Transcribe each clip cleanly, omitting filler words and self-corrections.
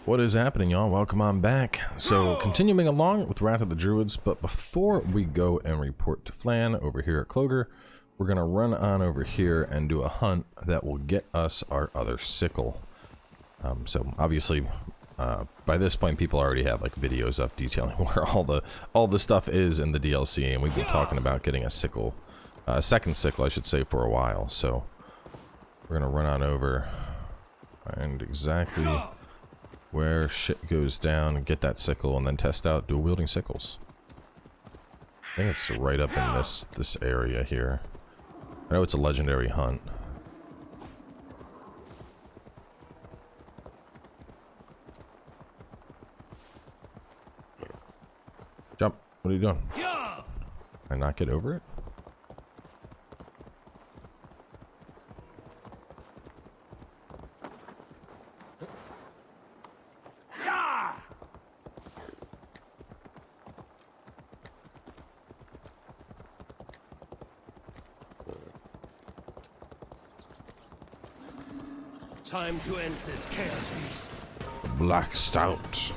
What is happening, y'all? Welcome on back. So, continuing along with Wrath of the Druids, but before we go and report to Flann over here at Clogher, we're going to run on over here and do a hunt that will get us our other sickle. So, obviously, by this point, people already have like videos up detailing where all the stuff is in the DLC, and we've been talking about getting a sickle, a second sickle, I should say, for a while. So, we're going to run on over and exactly where shit goes down and get that sickle and then test out dual wielding sickles. I think it's right up in this area here. I know it's a legendary hunt. Jump. What are you doing? Can I not get over it? Time to end this chaos beast. Black Stout.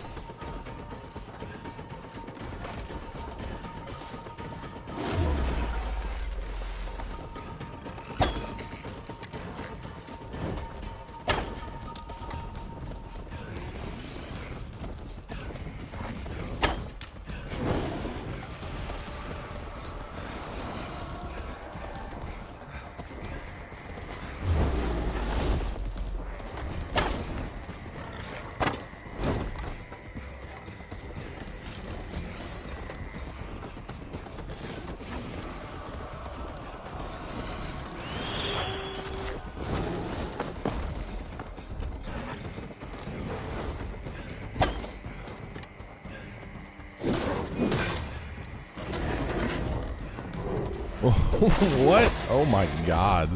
What? Oh my god.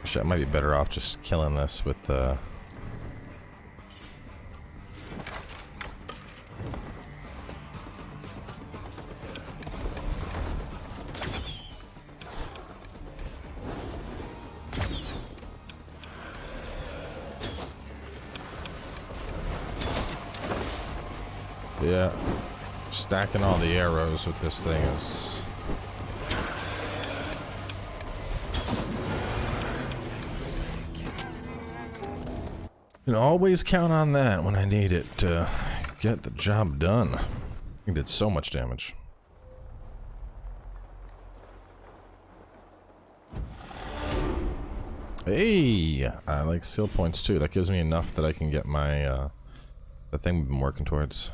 Shit, I might be better off just killing this with the... Yeah, stacking all the arrows with this thing is... You can always count on that when I need it to get the job done. It did so much damage. Hey! I like skill points too. That gives me enough that I can get my, the thing we've been working towards.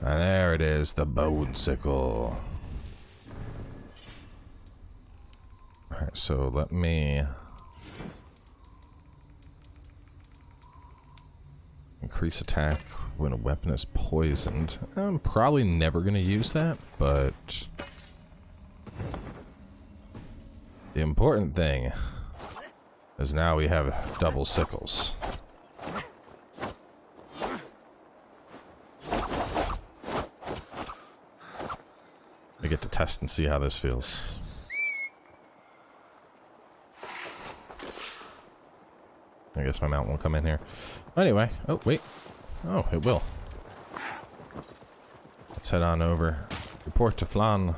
And there it is, the bonesicle. Alright, so let me increase attack when a weapon is poisoned. I'm probably never going to use that, but the important thing is now we have double sickles. I get to test and see how this feels. I guess my mount won't come in here. Anyway, oh wait. Oh, it will. Let's head on over. Report to Flann.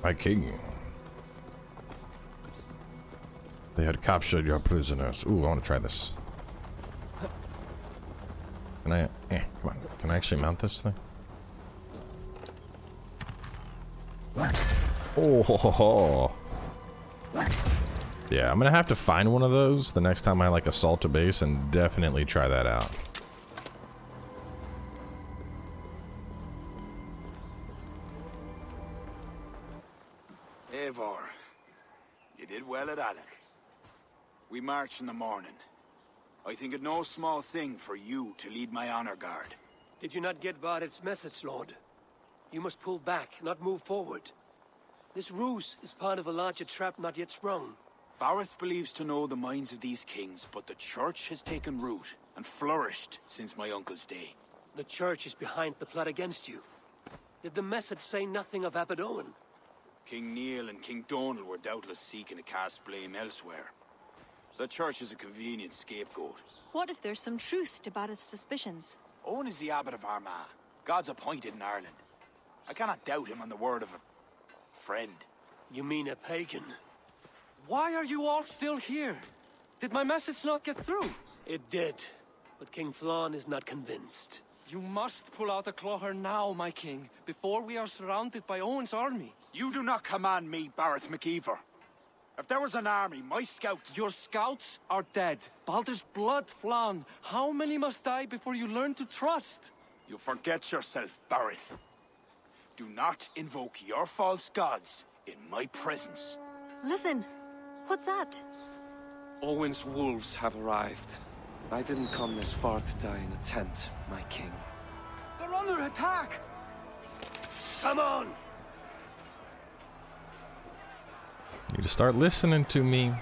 My king. They had captured your prisoners. Ooh, I want to try this. Can I... come on. Can I actually mount this thing? Oh, ho, ho, ho. Yeah, I'm gonna have to find one of those the next time I, like, assault a base and definitely try that out. Eivor, you did well at Alec. We march in the morning. I think it no small thing for you to lead my honor guard. Did you not get Barid's message, Lord? You must pull back, not move forward. This ruse is part of a larger trap not yet sprung. Barid believes to know the minds of these kings, but the church has taken root and flourished since my uncle's day. The church is behind the plot against you. Did the message say nothing of Abaddon? King Neil and King Donal were doubtless seeking to cast blame elsewhere. The church is a convenient scapegoat. What if there's some truth to Barid's suspicions? Owen is the abbot of Armagh, God's appointed in Ireland. I cannot doubt him on the word of a friend. You mean a pagan? Why are you all still here? Did my message not get through? It did, but King Flann is not convinced. You must pull out a clogher now, my king, before we are surrounded by Owen's army. You do not command me, Barith McEivor. If there was an army, my scouts... Your scouts are dead. Baldur's blood, Flann. How many must die before you learn to trust? You forget yourself, Barith. Do not invoke your false gods in my presence. Listen, what's that? Owen's wolves have arrived. I didn't come this far to die in a tent, my king. They're under attack! Come on! Need to start listening to me.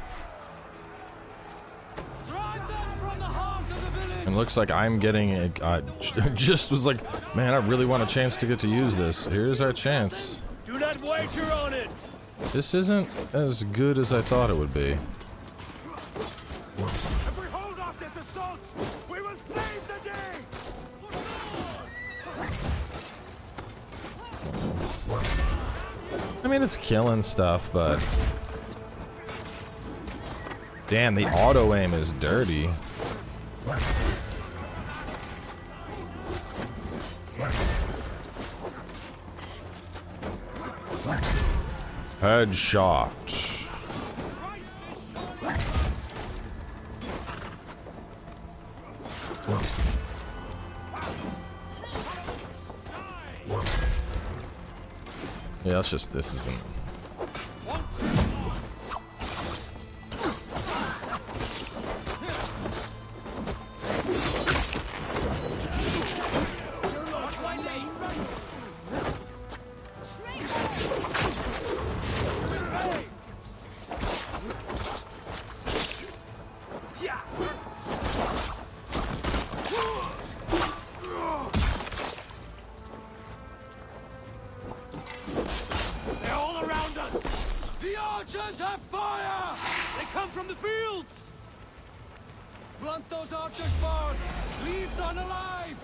Drive them from the heart of the village! And looks like I'm getting a... just was like, man, I really want a chance to get to use this. Here's our chance. Do not wager on it! This isn't as good as I thought it would be. If we hold off this assault, we will save the day! I mean, it's killing stuff, but... Damn, the auto-aim is dirty. Headshot. Yeah, it's just, this isn't... Blunt those archers' swords! Leave none alive!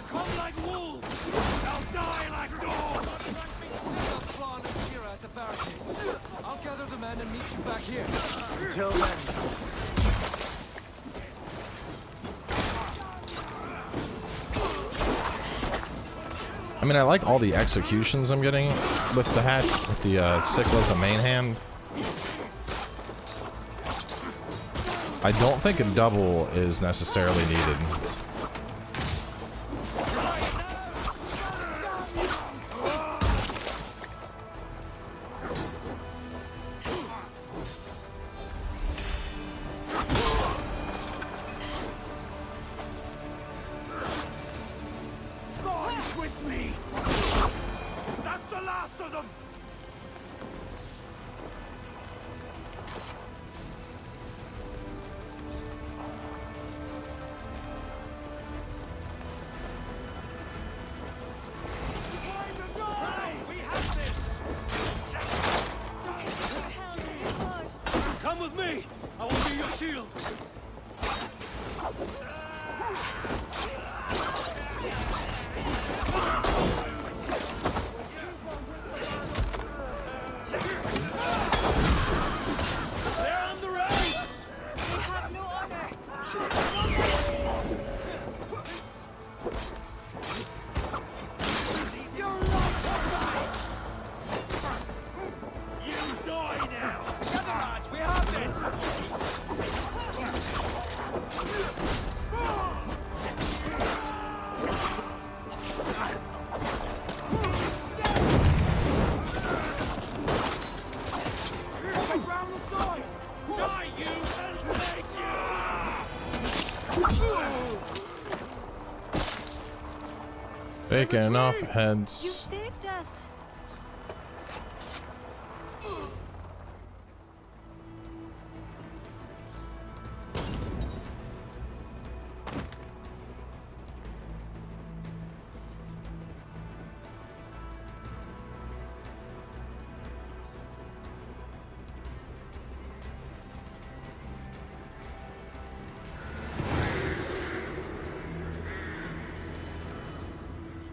Come like wolves! They'll die like dogs! I'll gather the men and meet you back here. Until then. I mean, I like all the executions I'm getting with the hat, with the sickle as a main hand. I don't think a double is necessarily needed. With me! That's the last of them! Taking off You heads. saved us.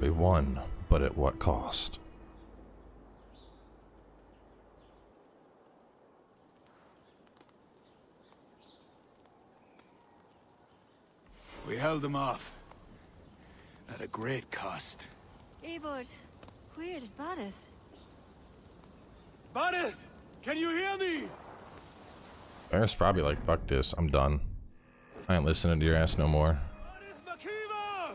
We won, but at what cost? We held them off. At a great cost. Eivor, where is Barid? Barid! Can you hear me? Bear's probably like, fuck this, I'm done. I ain't listening to your ass no more. Barid Makiva!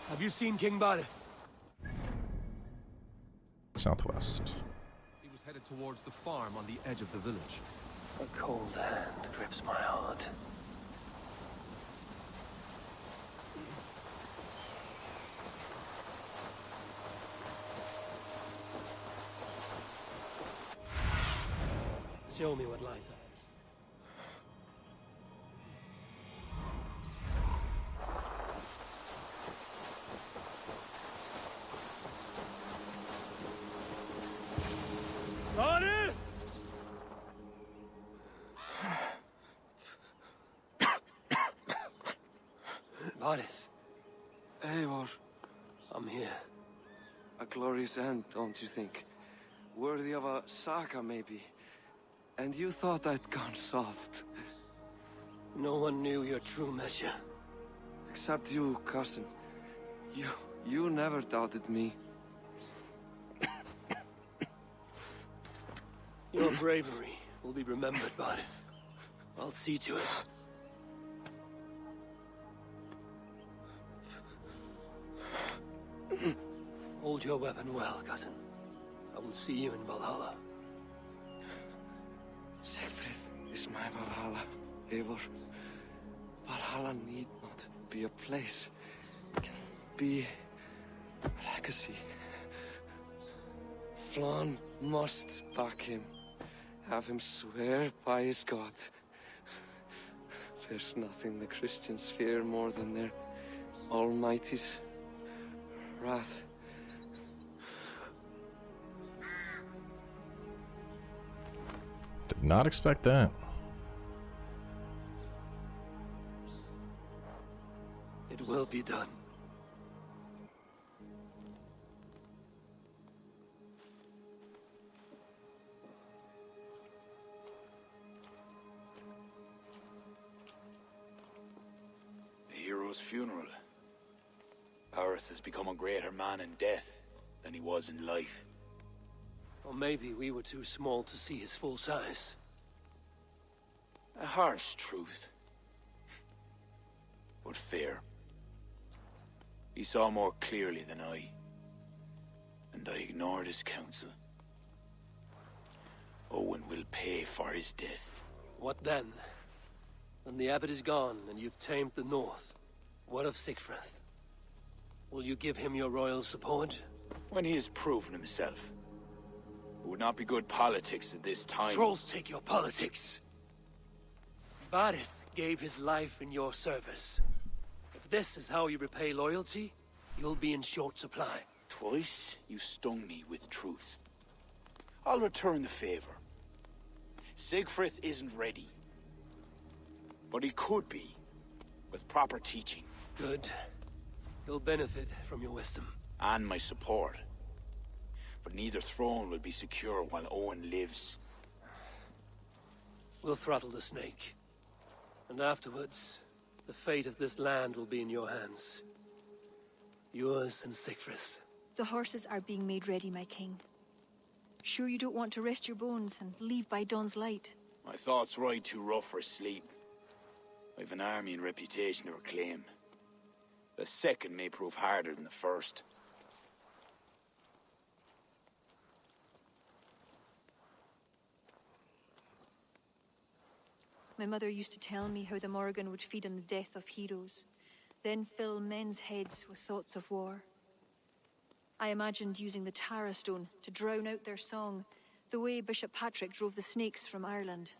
Have you seen King Barid? Southwest. He was headed towards the farm on the edge of the village. A cold hand grips my heart. Show me what lies ahead. Barid! Barid, Eivor, I'm here. a glorious end, don't you think? Worthy of a saga, maybe. And you thought I'd gone soft. No one knew your true measure. Except you, cousin. You never doubted me. Your bravery will be remembered, Barid. I'll see to it. Hold your weapon well, cousin. I will see you in Valhalla. Siegfried is my Valhalla, Eivor. Valhalla need not be a place. It can be a legacy. Flann must back him. Have him swear by his God. There's nothing the Christians fear more than their Almighty's wrath. Did not expect that. It will be done. The hero's funeral. Barid has become a greater man in death than he was in life. Or maybe we were too small to see his full size. A harsh truth. But fair. He saw more clearly than I. And I ignored his counsel. Owen will pay for his death. What then? When the abbot is gone and you've tamed the north, what of Siegfried? Will you give him your royal support? When he has proven himself. It would not be good politics at this time. Trolls take your politics. Barid gave his life in your service. If this is how you repay loyalty, you'll be in short supply. Twice you stung me with truth. I'll return the favor. Siegfried isn't ready. But he could be, with proper teaching. Good. He'll benefit from your wisdom. And my support. But neither throne will be secure while Owen lives. We'll throttle the snake. And afterwards, the fate of this land will be in your hands. Yours and Siegfried's. The horses are being made ready, my king. Sure you don't want to rest your bones and leave by dawn's light? My thoughts ride too rough for sleep. I've an army and reputation to reclaim. The second may prove harder than the first. My mother used to tell me how the Morrigan would feed on the death of heroes, then fill men's heads with thoughts of war. I imagined using the Tara Stone to drown out their song, the way Bishop Patrick drove the snakes from Ireland.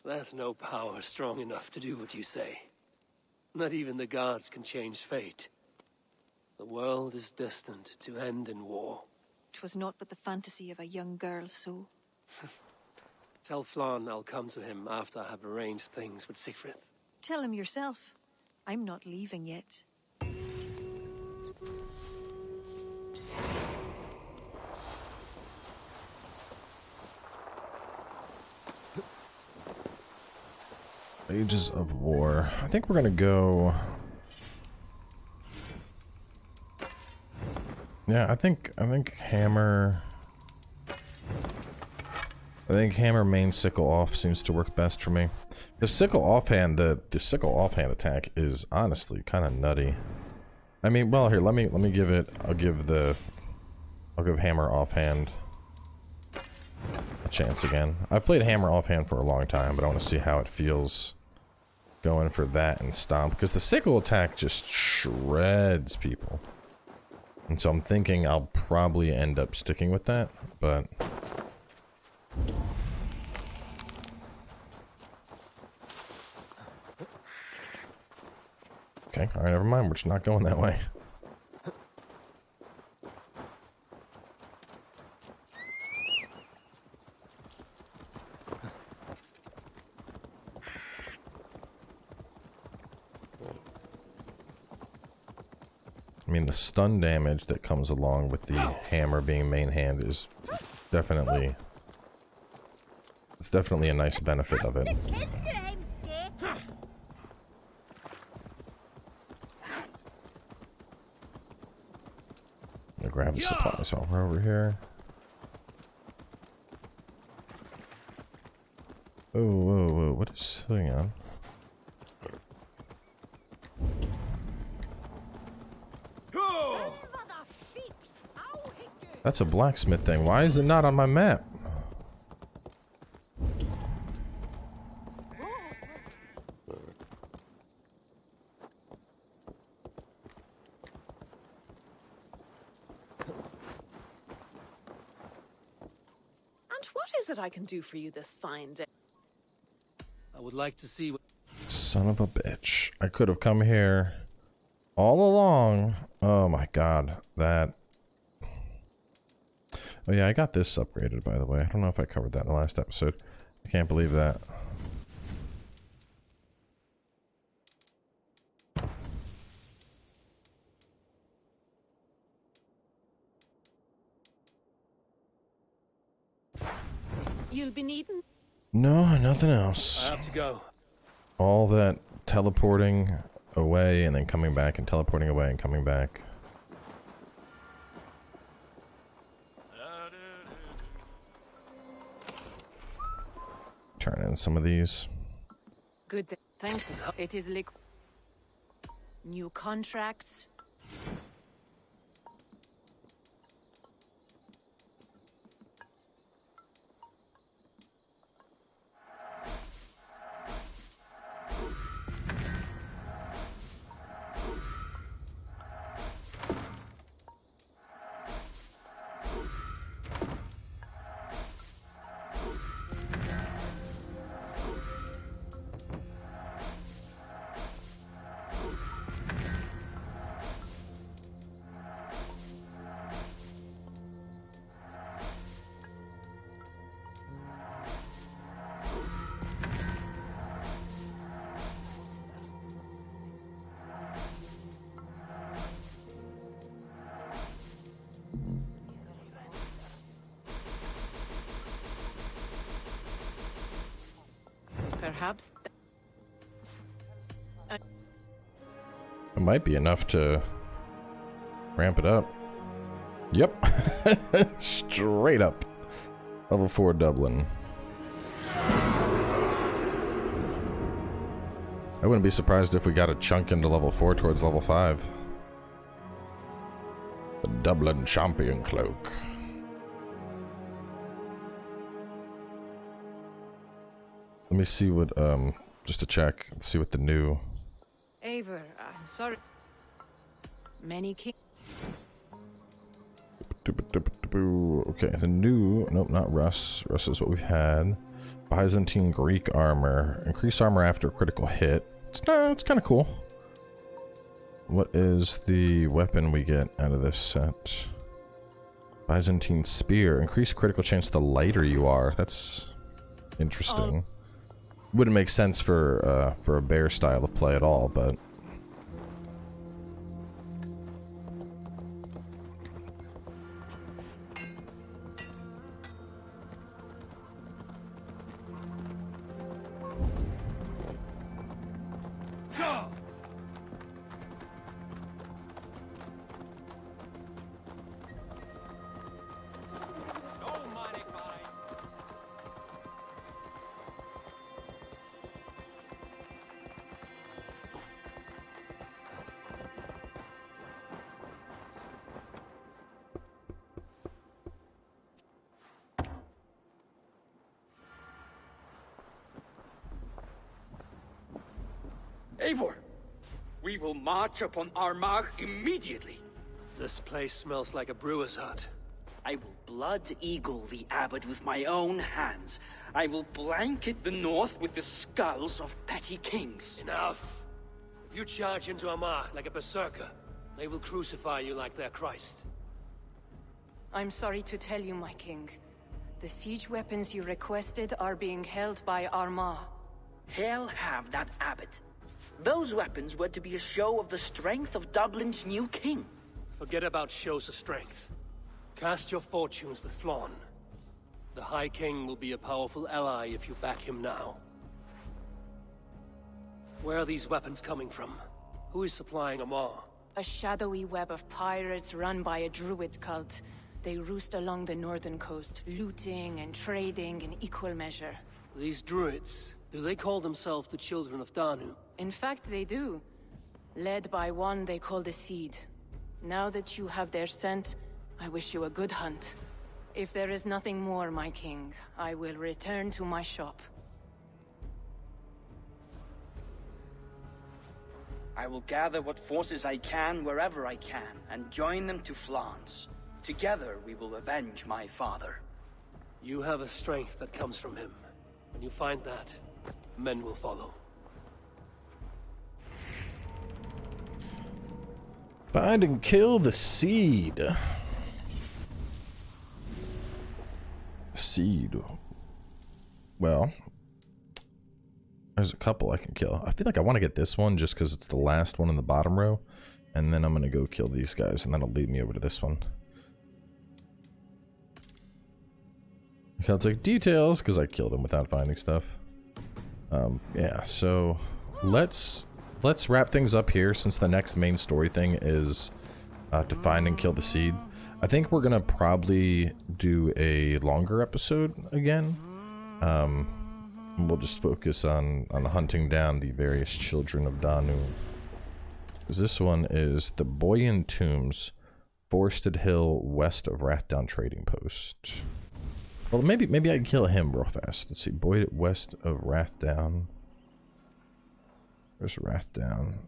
There's no power strong enough to do what you say. Not even the gods can change fate. The world is destined to end in war. 'Twas not but the fantasy of a young girl's soul. Tell Flann I'll come to him after I have arranged things with Siegfried. Tell him yourself. I'm not leaving yet. Ages of War. I think we're gonna go. Yeah, I think hammer. I think hammer main sickle off seems to work best for me. The sickle offhand, the sickle offhand attack is honestly kind of nutty. I mean, well, here, let me give it. I'll give hammer offhand a chance again. I've played hammer offhand for a long time, but I want to see how it feels going for that and stomp, because the sickle attack just shreds people. And so I'm thinking I'll probably end up sticking with that, but okay, alright, never mind, we're just not going that way. I mean, the stun damage that comes along with the hammer being main hand is definitely... it's definitely a nice benefit of it. I'll grab the supplies while we're over here. Oh, whoa, whoa, what is... hang on. That's a blacksmith thing. Why is it not on my map? And what is it I can do for you this fine day? I would like to see what... Son of a bitch. I could have come here all along. Oh my god. That... oh yeah, I got this upgraded, by the way. I don't know if I covered that in the last episode. I can't believe that. You'll be needing... no, nothing else. I have to go. All that teleporting away and then coming back and teleporting away and coming back. Turn in some of these. Good. Thank you. It is like... new contracts. Perhaps... It might be enough to ramp it up. Yep. Straight up. Level 4 Dublin. I wouldn't be surprised if we got a chunk into level 4 towards level 5. The Dublin Champion Cloak. Let me see what just to check, see what the new... Eivor, I'm sorry. Many king. Okay, the new... Nope, not Russ. Russ is what we've had. Byzantine Greek armor. Increase armor after a critical hit. It's kind of cool. What is the weapon we get out of this set? Byzantine spear. Increase critical chance the lighter you are. That's interesting. Wouldn't make sense for a bear style of play at all, but... Eivor, we will march upon Armagh immediately. This place smells like a brewer's hut. I will blood eagle the abbot with my own hands. I will blanket the north with the skulls of petty kings. Enough! If you charge into Armagh like a berserker, they will crucify you like their Christ. I'm sorry to tell you, my king. The siege weapons you requested are being held by Armagh. Hell have that abbot. Those weapons were to be a show of the strength of Dublin's new king. Forget about shows of strength. Cast your fortunes with Flann. The High King will be a powerful ally if you back him now. Where are these weapons coming from? Who is supplying Armagh? A shadowy web of pirates run by a Druid cult. They roost along the northern coast, looting and trading in equal measure. These Druids, do they call themselves the Children of Danu? In fact, they do. Led by one they call the Seed. Now that you have their scent, I wish you a good hunt. If there is nothing more, my king, I will return to my shop. I will gather what forces I can wherever I can, and join them to Flann's. Together we will avenge my father. You have a strength that comes from him. When you find that, men will follow. Find and kill the seed. Seed. Well, there's a couple I can kill. I feel like I want to get this one just because it's the last one in the bottom row. And then I'm going to go kill these guys, and that'll lead me over to this one. I can't take details because I killed him without finding stuff. Yeah, so let's wrap things up here since the next main story thing is to find and kill the seed. I think we're gonna probably do a longer episode again. We'll just focus on hunting down the various children of Danu. Because this one is the Boyne Tombs, Forested Hill, west of Rathdown Trading Post. Well, maybe I can kill him real fast. Let's see, Boyd west of Rathdown. Where's Rathdown?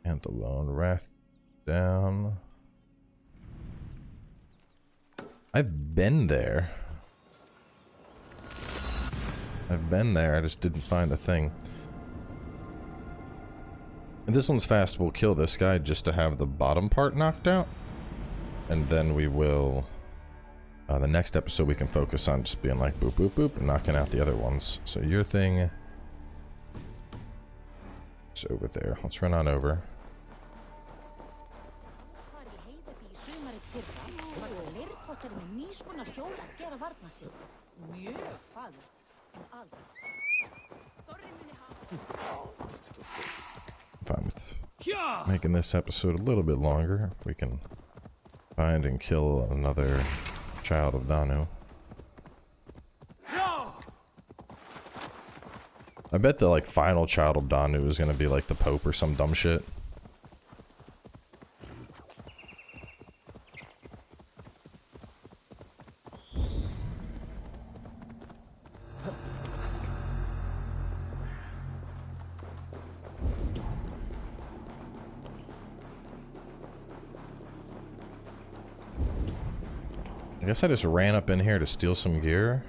Anthelone, Rathdown. I've been there. I just didn't find the thing. And this one's fast. We'll kill this guy just to have the bottom part knocked out. And then we will... the next episode we can focus on just being like boop boop boop and knocking out the other ones. So your thing is over there. Let's run on over. Fine with making this episode a little bit longer if we can find and kill another child of Danu. I bet the like final child of Danu is gonna be like the Pope or some dumb shit. I guess I just ran up in here to steal some gear.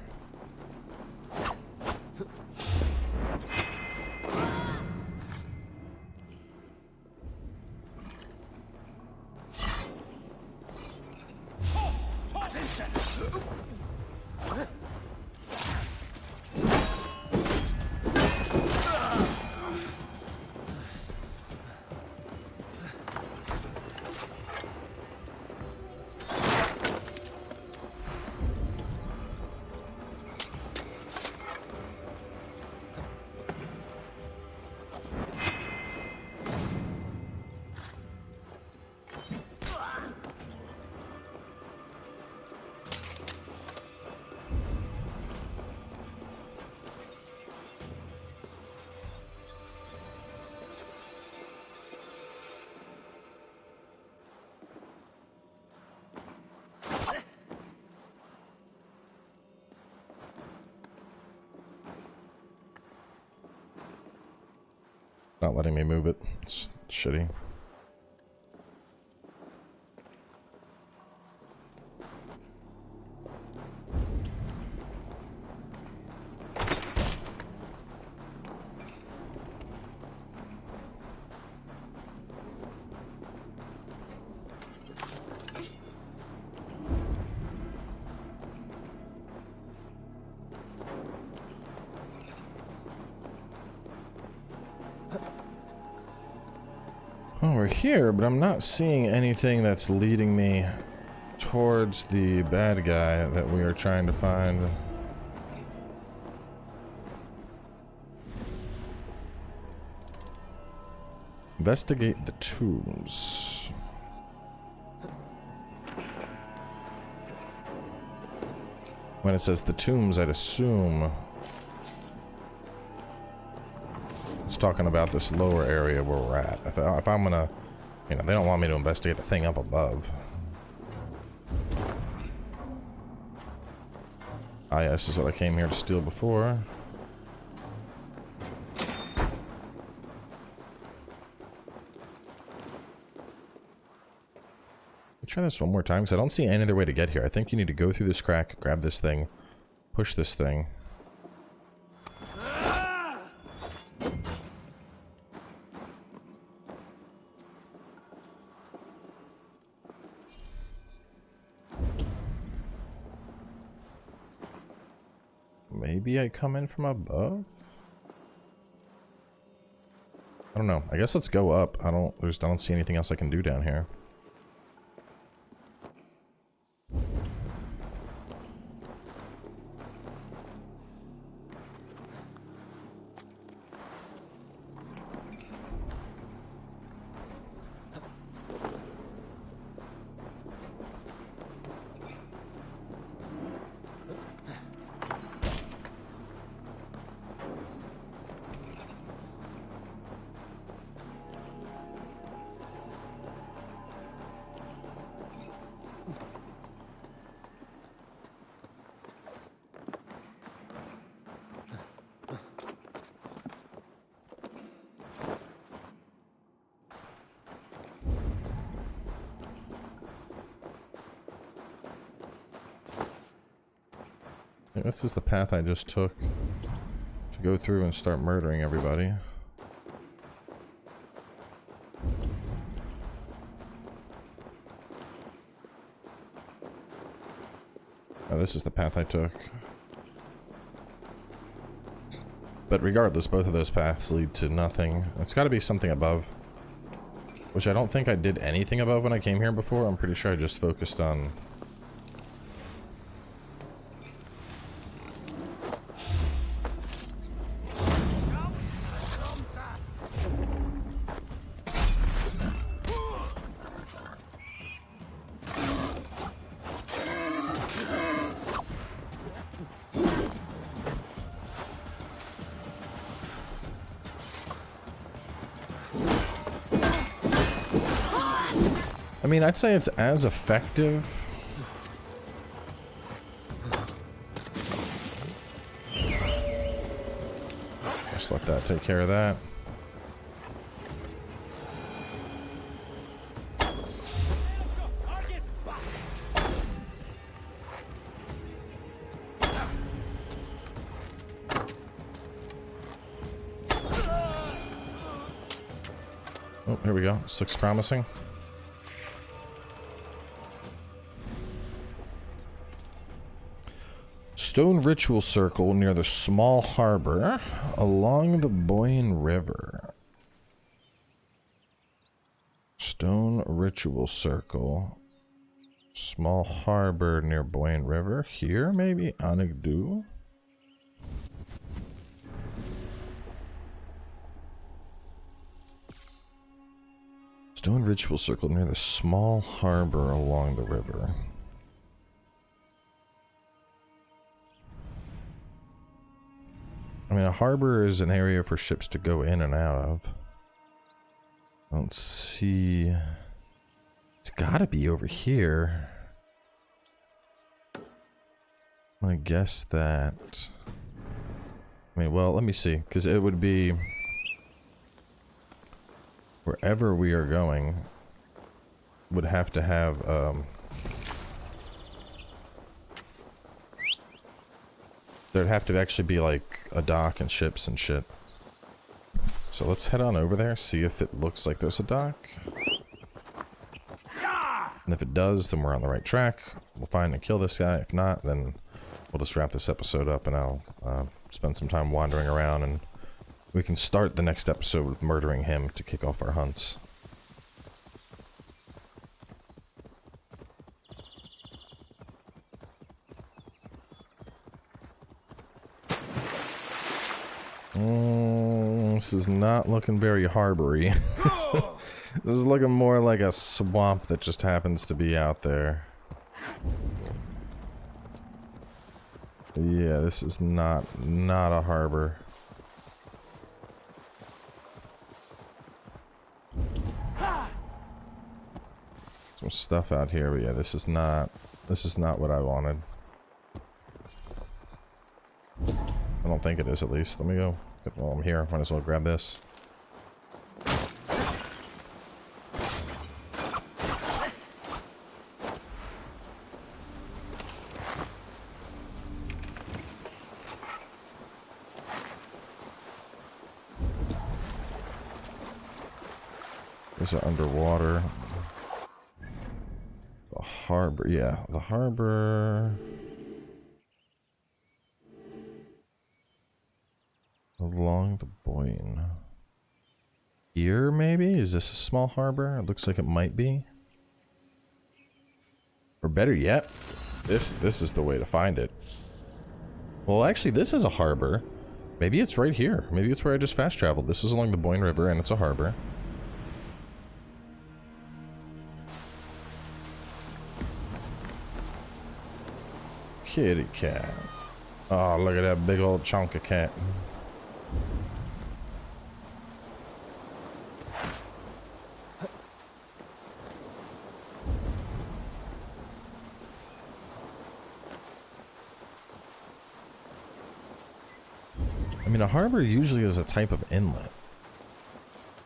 Not letting me move it. It's shitty. Oh, we're here, but I'm not seeing anything that's leading me towards the bad guy that we are trying to find. Investigate the tombs. When it says the tombs, I'd assume it's talking about this lower area where we're at. If I'm gonna, you know, they don't want me to investigate the thing up above. Ah, yeah, this is what I came here to steal before. Try this one more time because I don't see any other way to get here. I think you need to go through this crack, grab this thing, push this thing. Maybe I come in from above? I don't know. I guess let's go up. I don't see anything else I can do down here. This is the path I just took to go through and start murdering everybody. Oh, this is the path I took. But regardless, both of those paths lead to nothing. It's got to be something above. Which I don't think I did anything above when I came here before. I'm pretty sure I just focused on... I mean, I'd say it's as effective. Just let that take care of that. Here we go. This looks promising. Stone ritual circle near the small harbor along the Boyne River. Stone ritual circle. Small harbor near Boyne River. Here, maybe? Anigdu? Stone ritual circle near the small harbor along the river. I mean, a harbor is an area for ships to go in and out of. I don't see... It's gotta be over here. I'm gonna guess that... I mean, well, let me see, because it would be... Wherever we are going would have to have, there'd have to actually be like a dock and ships and shit. So let's head on over there, see if it looks like there's a dock. And if it does, then we're on the right track. We'll find and kill this guy. If not, then we'll just wrap this episode up and I'll spend some time wandering around, and we can start the next episode with murdering him to kick off our hunts. This is not looking very harbory. This is looking more like a swamp that just happens to be out there. Yeah, this is not a harbor. Some stuff out here, but yeah, this is not what I wanted. I don't think it is, at least. Let me go. While I'm here, might as well grab this. These are underwater. The harbor, yeah, the harbor. Along the Boyne. Here, maybe? Is this a small harbor? It looks like it might be. Or better yet, this is the way to find it. Well, actually, this is a harbor. Maybe it's right here. Maybe it's where I just fast traveled. This is along the Boyne River, and it's a harbor. Kitty cat. Oh, look at that big old chunk of cat. I mean, a harbor usually is a type of inlet.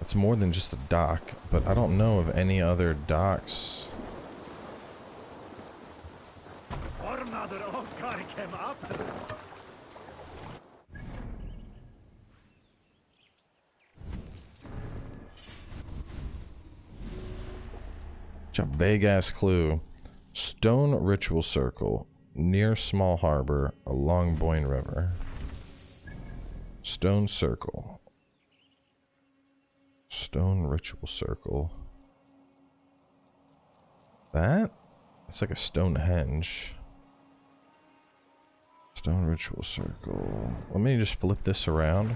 It's more than just a dock, but I don't know of any other docks. A vague ass clue. Stone ritual circle near small harbor along Boyne River. Stone circle. Stone ritual circle. That? It's like a Stonehenge. Stone ritual circle. Let me just flip this around.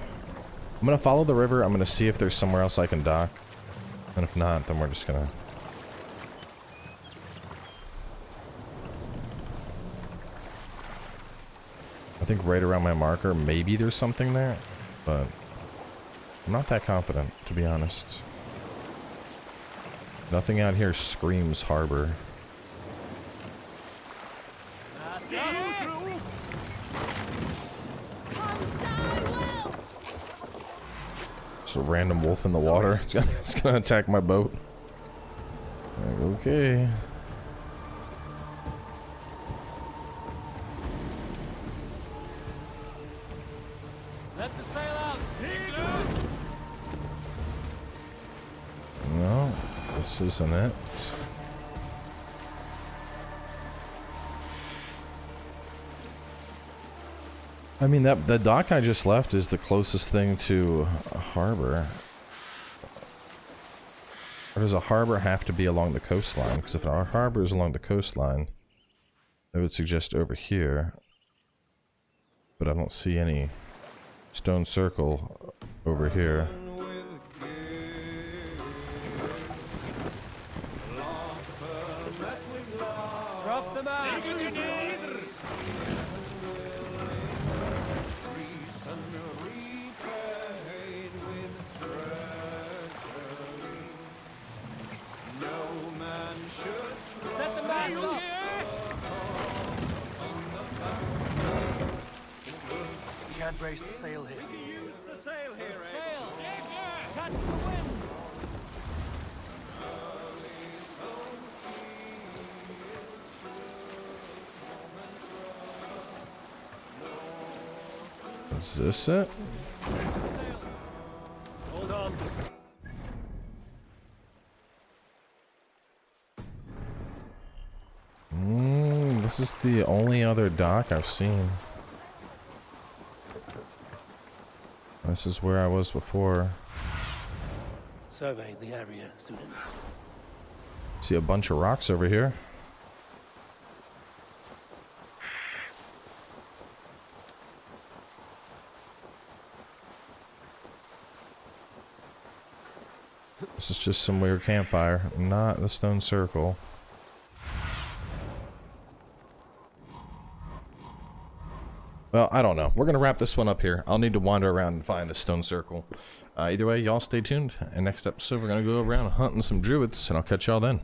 I'm gonna follow the river. I'm gonna see if there's somewhere else I can dock. And if not, then we're just gonna... I think right around my marker, maybe there's something there, but I'm not that confident, to be honest. Nothing out here screams harbor. Just a random wolf in the water. It's gonna attack my boat. Like, okay. this isn't it. I mean, the dock I just left is the closest thing to a harbor. Or does a harbor have to be along the coastline? Because if our harbor is along the coastline, I would suggest over here. But I don't see any stone circle over here. Drop them out! Set the mast up! You can't brace the sail here. Use the sail here, eh? Sail! Catch the wind! Is this it? Hold on. This is the only other dock I've seen. This is where I was before. Survey the area, Sudan. See a bunch of rocks over here. This is just some weird campfire, not the stone circle. Well, I don't know. We're going to wrap this one up here. I'll need to wander around and find the stone circle. Either way, y'all stay tuned. And next episode, we're going to go around hunting some druids, and I'll catch y'all then.